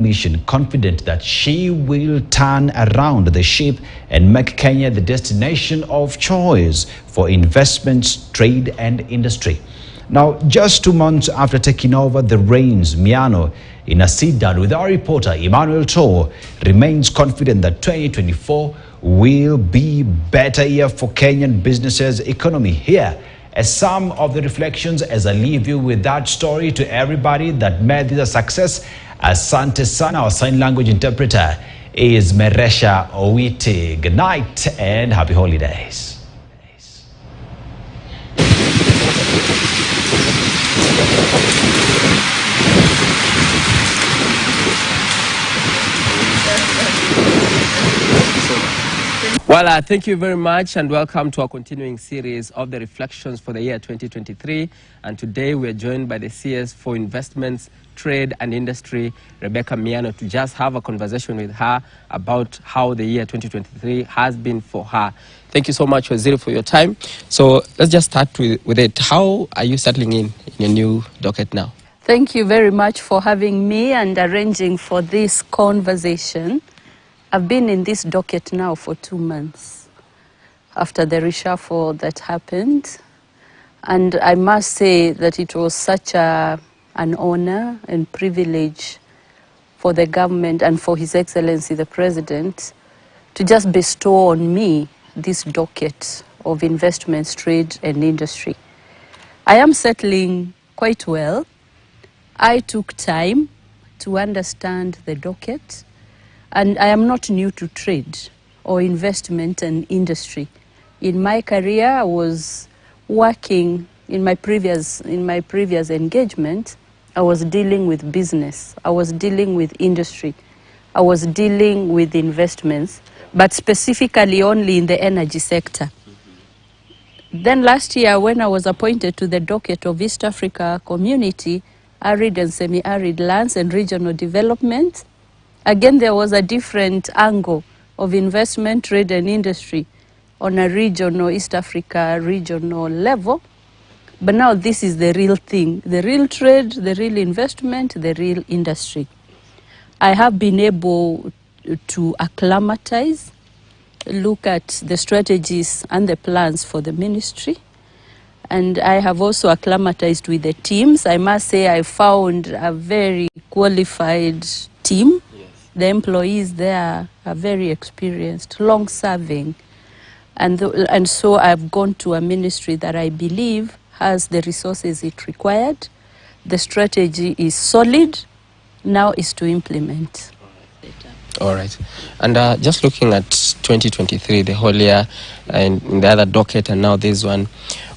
Mission, confident that she will turn around the ship and make Kenya the destination of choice for investments, trade and industry. Now, just 2 months after taking over the reins, Miano, in a sit-down with our reporter Emmanuel Tor, remains confident that 2024 will be better year for Kenyan businesses' economy. Here are some of the reflections as I leave you with that story to everybody that made this a success. Asante sana, our sign language interpreter is Meresha Owiti. Good night and happy holidays. Well, thank you very much and welcome to our continuing series of the reflections for the year 2023. And today we are joined by the CS for Investments, Trade and Industry, Rebecca Miano, to just have a conversation with her about how the year 2023 has been for her. Thank you so much, Waziri, for your time. So let's just start with it. How are you settling in your new docket now? Thank you very much for having me and arranging for this conversation. I've been in this docket now for 2 months after the reshuffle that happened. And I must say that it was such an honor and privilege for the government and for His Excellency the President to just bestow on me this docket of investments, trade and industry. I am settling quite well. I took time to understand the docket. And I am not new to trade or investment and industry. In my career, I was working in my previous engagement. I was dealing with business. I was dealing with industry. I was dealing with investments, but specifically only in the energy sector. Then last year, when I was appointed to the docket of East Africa Community, Arid and Semi-Arid Lands and Regional Development, again, there was a different angle of investment, trade and industry on a regional, East Africa regional level. But now this is the real thing, the real trade, the real investment, the real industry. I have been able to acclimatize, look at the strategies and the plans for the ministry. And I have also acclimatized with the teams. I must say I found a very qualified team. The employees there are very experienced, long-serving. And so I've gone to a ministry that I believe has the resources it required. The strategy is solid. Now is to implement. All right. And just looking at 2023, the whole year, and the other docket, and now this one,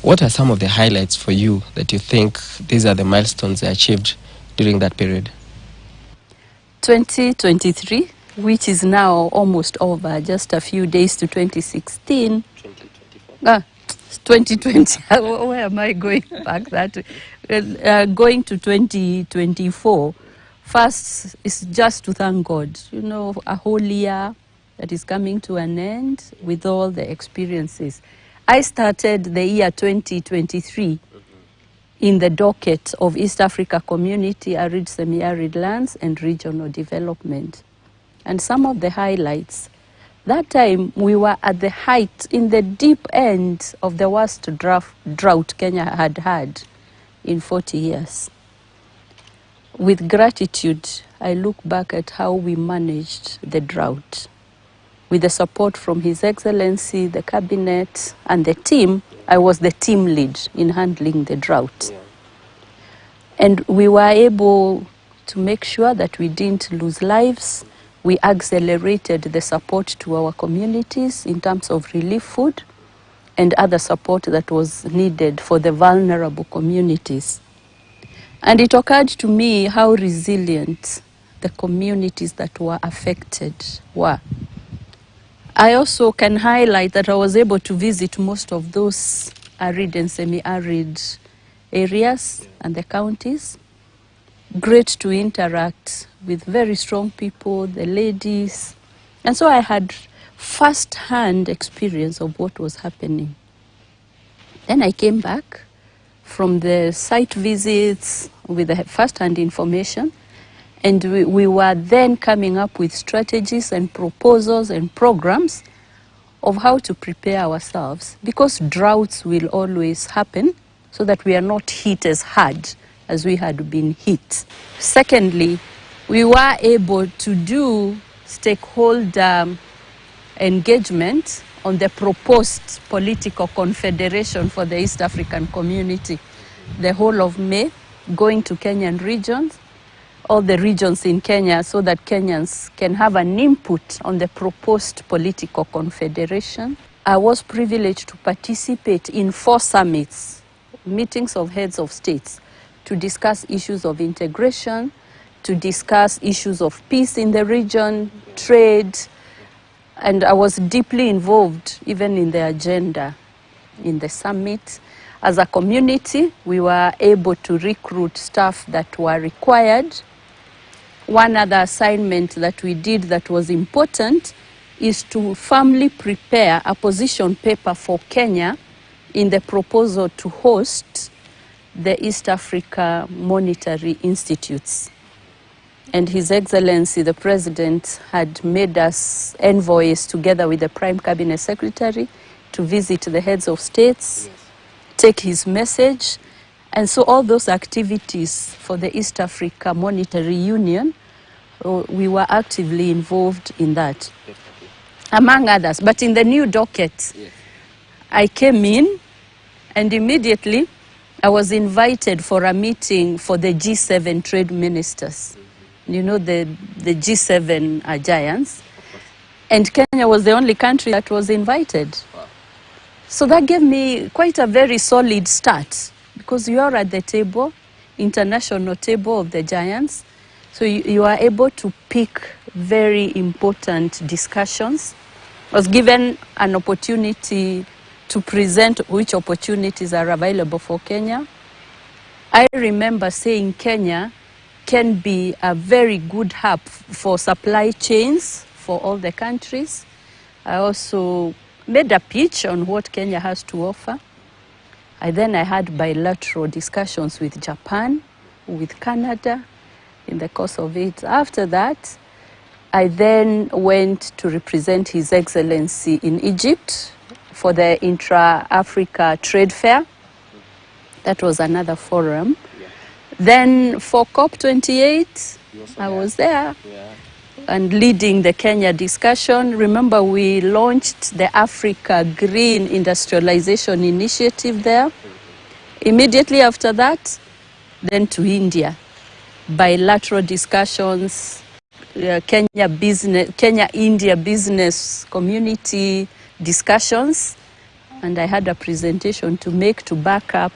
what are some of the highlights for you that you think these are the milestones achieved during that period? 2023, which is now almost over, just a few days to 2016. 2020, where am I going back that way? Going to 2024. First is just to thank God, a whole year that is coming to an end with all the experiences. I started the year 2023 in the docket of East Africa Community, Arid, Semi-Arid Lands and Regional Development. And some of the highlights, that time we were at the height, in the deep end of the worst drought Kenya had had in 40 years. With gratitude, I look back at how we managed the drought. With the support from His Excellency, the cabinet and the team, I was the team lead in handling the drought. Yeah. And we were able to make sure that we didn't lose lives. We accelerated the support to our communities in terms of relief food and other support that was needed for the vulnerable communities. And it occurred to me how resilient the communities that were affected were. I also can highlight that I was able to visit most of those arid and semi-arid areas and the counties. Great to interact with very strong people, the ladies. And so I had first-hand experience of what was happening. Then I came back from the site visits with the first-hand information, And we were then coming up with strategies and proposals and programs of how to prepare ourselves, because droughts will always happen, so that we are not hit as hard as we had been hit. Secondly, we were able to do stakeholder engagement on the proposed political confederation for the East African community, the whole of May, going to Kenyan regions, all the regions in Kenya, so that Kenyans can have an input on the proposed political confederation. I was privileged to participate in 4 summits, meetings of heads of states, to discuss issues of integration, to discuss issues of peace in the region, trade, and I was deeply involved even in the agenda in the summit. As a community, we were able to recruit staff that were required. One other assignment that we did that was important is to firmly prepare a position paper for Kenya in the proposal to host the East Africa Monetary Institutes. And His Excellency, the President, had made us envoys together with the Prime Cabinet Secretary to visit the heads of states, take his message. And so all those activities for the East Africa Monetary Union, we were actively involved in that, among others. But in the new docket, I came in, and immediately I was invited for a meeting for the G7 trade ministers. You know, the G7 are giants. And Kenya was the only country that was invited. Wow. So that gave me quite a very solid start, because you are at the table, international table of the giants. So you are able to pick very important discussions. I was given an opportunity to present which opportunities are available for Kenya. I remember saying Kenya can be a very good hub for supply chains for all the countries. I also made a pitch on what Kenya has to offer. I had bilateral discussions with Japan, with Canada in the course of it. After that, I then went to represent His Excellency in Egypt for the Intra-Africa Trade Fair. That was another forum. Then for COP28, I was there and leading the Kenya discussion. Remember, we launched the Africa Green Industrialization Initiative there. Immediately after that, then to India. Bilateral discussions, Kenya-India business community discussions. And I had a presentation to make to back up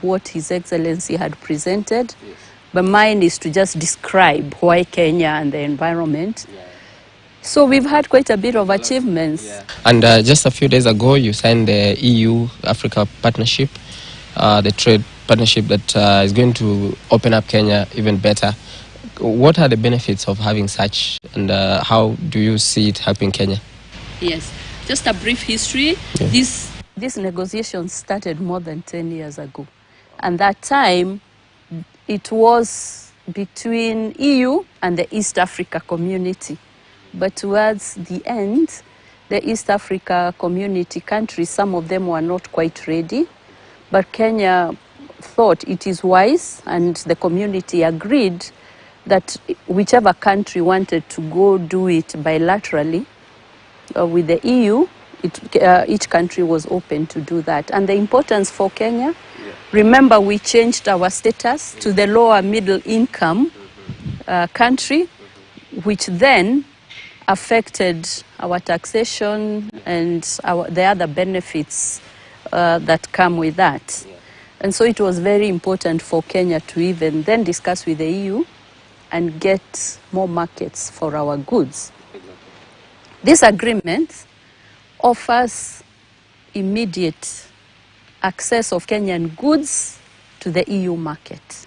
what His Excellency had presented. Yes. But mine is to just describe why Kenya and the environment. Yeah. So we've had quite a bit of achievements. Yeah. And just a few days ago, you signed the EU-Africa partnership, the trade partnership that is going to open up Kenya even better. What are the benefits of having such, and how do you see it helping Kenya? Yes. Just a brief history. Yeah. This negotiation started more than 10 years ago. And that time, it was between EU and the East Africa community. But towards the end, the East Africa community countries, some of them were not quite ready. But Kenya thought it is wise, and the community agreed that whichever country wanted to go do it bilaterally, with the EU, each country was open to do that. And the importance for Kenya, remember we changed our status to the lower middle income country, which then affected our taxation and the other benefits that come with that. And so it was very important for Kenya to even then discuss with the EU and get more markets for our goods. This agreement offers immediate access of Kenyan goods to the EU market,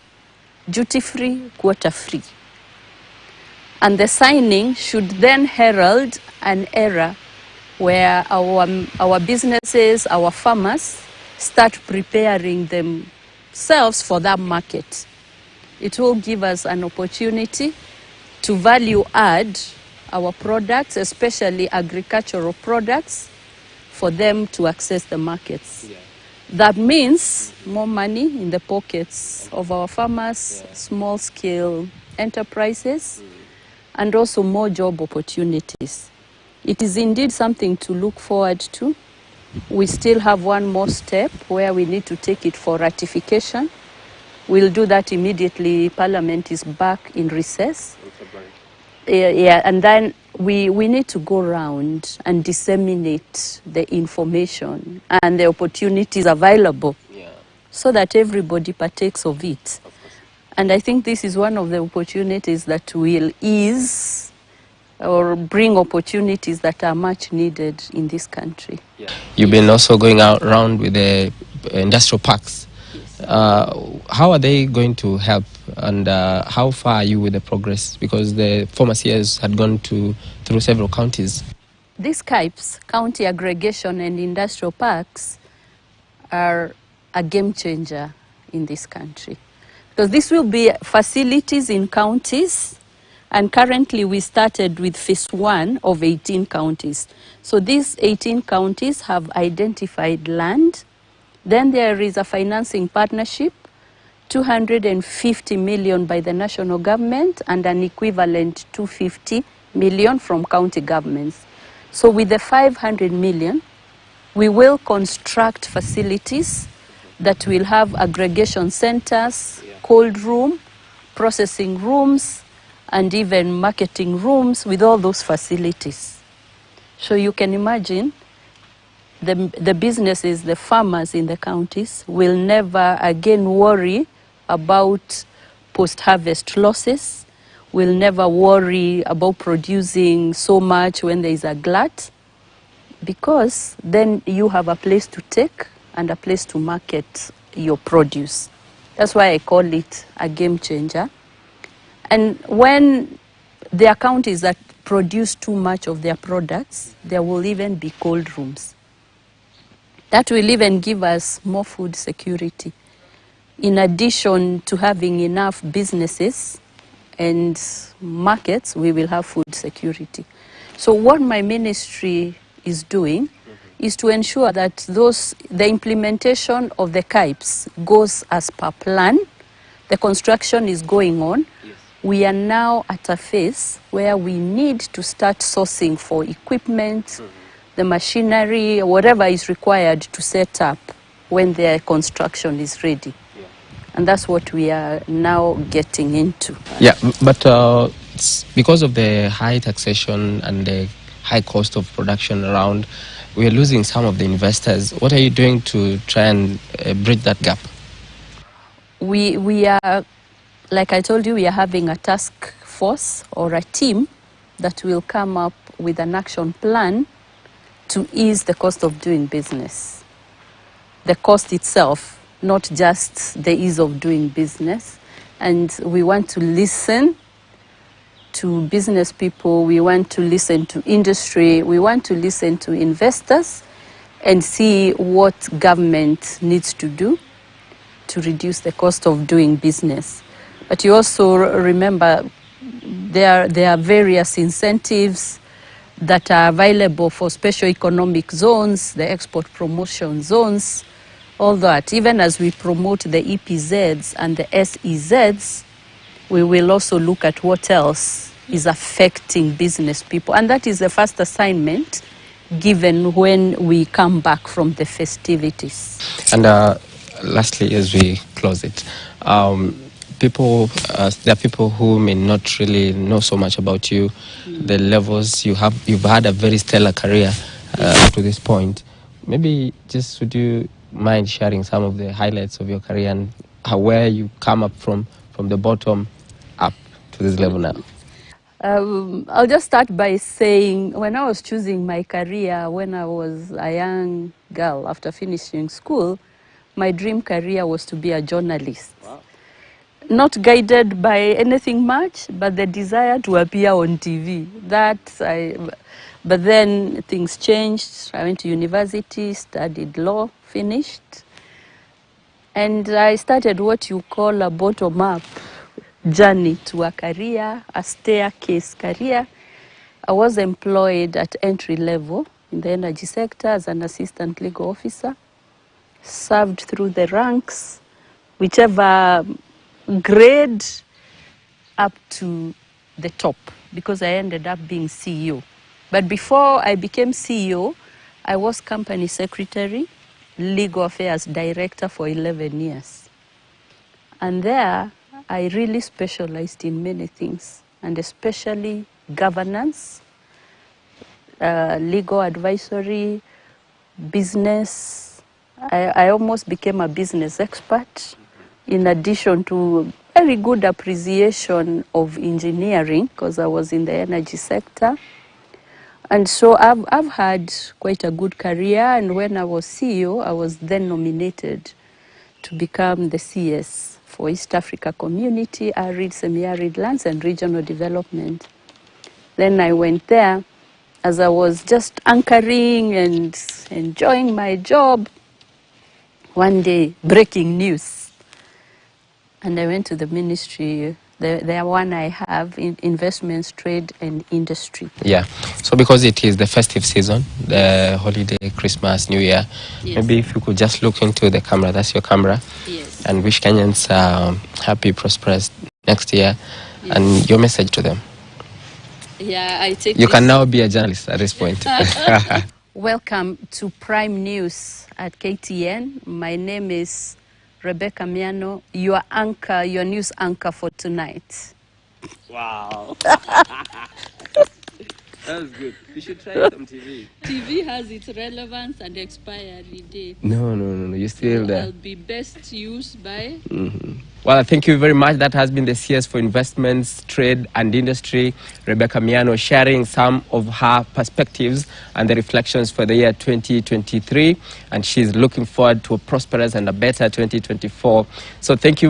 duty-free, quota-free. And the signing should then herald an era where our businesses, our farmers, start preparing themselves for that market. It will give us an opportunity to value add our products, especially agricultural products, for them to access the markets. Yeah. That means more money in the pockets of our farmers, small-scale enterprises, and also more job opportunities. It is indeed something to look forward to. We still have one more step where we need to take it for ratification. We'll do that immediately. Parliament is back in recess. Yeah, and then we need to go around and disseminate the information and the opportunities available so that everybody partakes of it. And I think this is one of the opportunities that will ease or bring opportunities that are much needed in this country. You've been also going out around with the industrial parks. How are they going to help, and how far are you with the progress? Because the former CS had gone through several counties. These CAIPs, County Aggregation and Industrial Parks, are a game changer in this country. Because this will be facilities in counties, and currently we started with phase 1 of 18 counties. So these 18 counties have identified land. Then there is a financing partnership, 250 million by the national government and an equivalent 250 million from county governments. So with the 500 million, we will construct facilities that will have aggregation centers, cold room, processing rooms, and even marketing rooms with all those facilities. So you can imagine the businesses, the farmers in the counties will never again worry about post-harvest losses, will never worry about producing so much when there is a glut, because then you have a place to take and a place to market your produce. That's why I call it a game changer. And when there are counties that produce too much of their products, there will even be cold rooms. That will even give us more food security. In addition to having enough businesses and markets, we will have food security. So what my ministry is doing is to ensure that the implementation of the CAIPs goes as per plan. The construction is going on. Yes. We are now at a phase where we need to start sourcing for equipment, the machinery, whatever is required to set up when the construction is ready. Yeah. And that's what we are now getting into. Yeah, but because of the high taxation and the high cost of production around, we are losing some of the investors. What are you doing to try and bridge that gap? We are, like I told you, we are having a task force or a team that will come up with an action plan to ease the cost of doing business. The cost itself, not just the ease of doing business. And we want to listen to business people, we want to listen to industry, we want to listen to investors and see what government needs to do to reduce the cost of doing business. But you also remember there are various incentives that are available for special economic zones, the export promotion zones, all that. Even as we promote the EPZs and the SEZs, we will also look at what else is affecting business people. And that is the first assignment given when we come back from the festivities. And lastly, as we close it, there are people who may not really know so much about you, the levels you've had a very stellar career up to this point. Maybe just would you mind sharing some of the highlights of your career and where you come up from the bottom up to this level now? I'll just start by saying when I was choosing my career, when I was a young girl after finishing school, my dream career was to be a journalist. Wow. Not guided by anything much, but the desire to appear on TV. But then things changed. I went to university, studied law, finished. And I started what you call a bottom-up journey to a career, a staircase career. I was employed at entry level in the energy sector as an assistant legal officer, served through the ranks, whichever grade up to the top, because I ended up being CEO. But before I became CEO, I was company secretary, legal affairs director for 11 years. And there, I really specialized in many things, and especially governance, legal advisory, business. I almost became a business expert, in addition to very good appreciation of engineering, because I was in the energy sector. And so I've had quite a good career, and when I was CEO, I was then nominated to become the CS for East Africa Community, Arid, Semi-Arid Lands and Regional Development. Then I went there as I was just anchoring and enjoying my job. One day, breaking news. And I went to the ministry, the one I have in investments, trade and industry. Yeah. So because it is the festive season, the holiday, Christmas, New Year, Yes. maybe if you could just look into the camera, that's your camera, Yes. and wish Kenyans happy, prosperous next year, Yes. and your message to them. Yeah, I take You this. can now be a journalist at this point. Welcome to Prime News at KTN. My name is Rebecca Miano, your anchor, your news anchor for tonight. Wow. That was good. You should try it on TV. TV has its relevance and expiry date. No, you're still there. I'll be best used by... Well, thank you very much. That has been the CS for Investments, Trade and Industry, Rebecca Miano, sharing some of her perspectives and the reflections for the year 2023. And she's looking forward to a prosperous and a better 2024. So thank you.